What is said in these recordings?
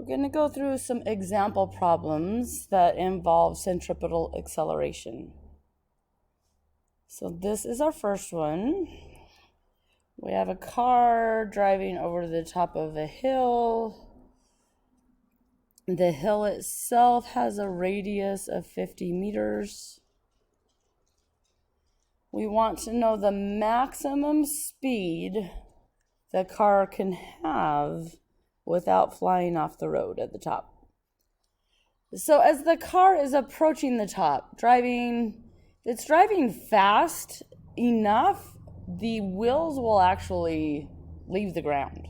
going to go through some example problems that involve centripetal acceleration. So this is our first one. We have a car driving over the top of a hill. The hill itself has a radius of 50 meters. We want to know the maximum speed the car can have without flying off the road at the top. So as the car is approaching the top, it's driving fast enough, the wheels will actually leave the ground.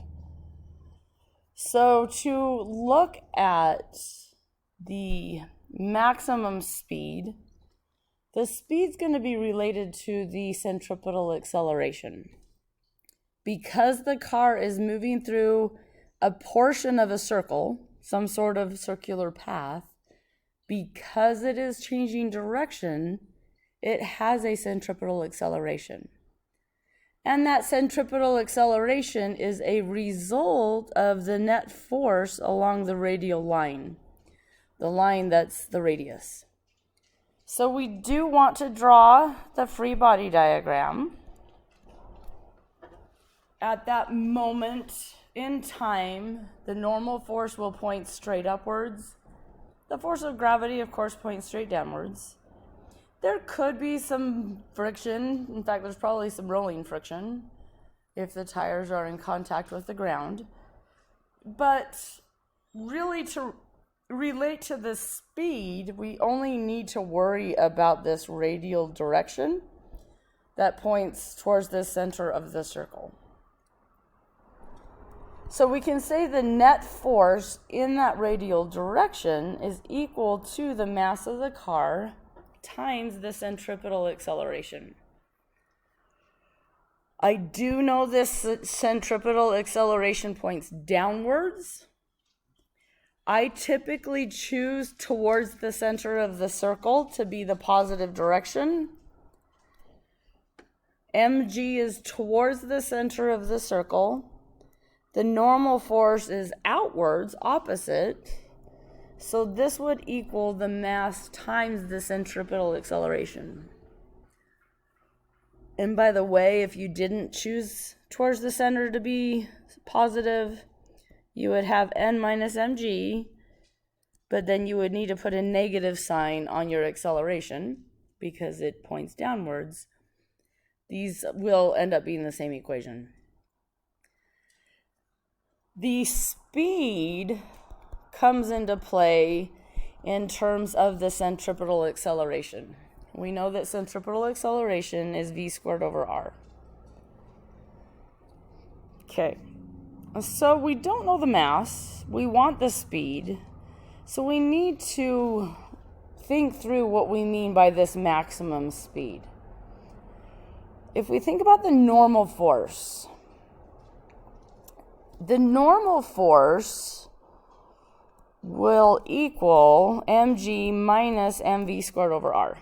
So to look at the maximum speed, the speed's going to be related to the centripetal acceleration. Because the car is moving through a portion of a circle, some sort of circular path, because it is changing direction, it has a centripetal acceleration. And that centripetal acceleration is a result of the net force along the radial line, the line that's the radius. So we do want to draw the free body diagram. At that moment in time, the normal force will point straight upwards. The force of gravity, of course, points straight downwards. There could be some friction. In fact, there's probably some rolling friction if the tires are in contact with the ground. But really, to relate to the speed, we only need to worry about this radial direction that points towards the center of the circle. So we can say the net force in that radial direction is equal to the mass of the car times the centripetal acceleration. I do know this centripetal acceleration points downwards. I typically choose towards the center of the circle to be the positive direction. mg is towards the center of the circle. The normal force is outwards, opposite. So this would equal the mass times the centripetal acceleration. And by the way, if you didn't choose towards the center to be positive, you would have n minus mg, but then you would need to put a negative sign on your acceleration because it points downwards. These will end up being the same equation. The speed comes into play in terms of the centripetal acceleration. We know that centripetal acceleration is v squared over r. Okay, so we don't know the mass, we want the speed, so we need to think through what we mean by this maximum speed. If we think about the normal force will equal mg minus mv squared over r.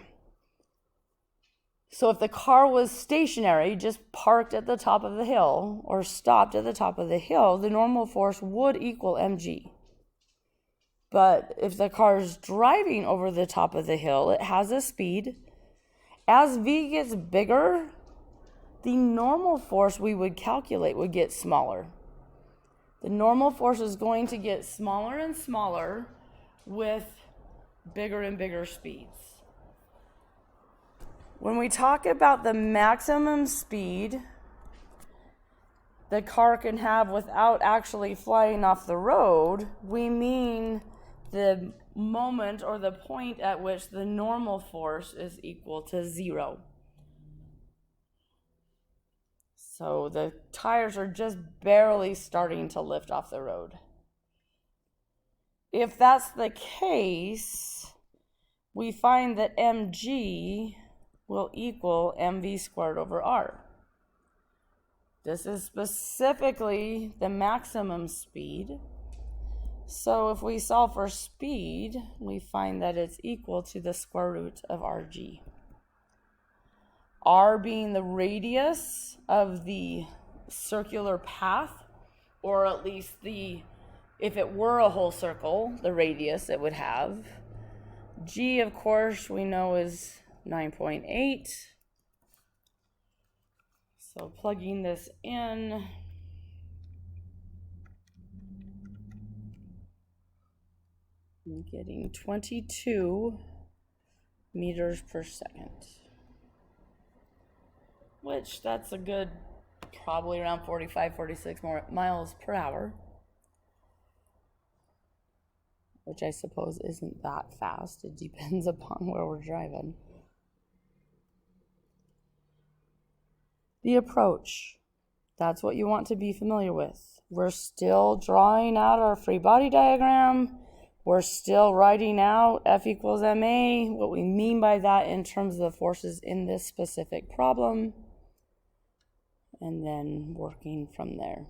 So if the car was stationary, just parked at the top of the hill or stopped at the top of the hill, the normal force would equal mg. But if the car is driving over the top of the hill, it has a speed. As v gets bigger, the normal force we would calculate would get smaller. The normal force is going to get smaller and smaller with bigger and bigger speeds. When we talk about the maximum speed the car can have without actually flying off the road, we mean the moment or the point at which the normal force is equal to 0. So the tires are just barely starting to lift off the road. If that's the case, we find that mg will equal mv squared over r. This is specifically the maximum speed. So if we solve for speed, we find that it's equal to the square root of rg. R being the radius of the circular path, or at least the If it were a whole circle, the radius it would have. G, of course, we know is 9.8. So plugging this in, I'm getting 22 meters per second, which that's a good, probably around 45, 46 more miles per hour, which I suppose isn't that fast. It depends upon where we're driving. The approach, that's what you want to be familiar with. We're still drawing out our free body diagram. We're still writing out F equals ma, what we mean by that in terms of the forces in this specific problem, and then working from there.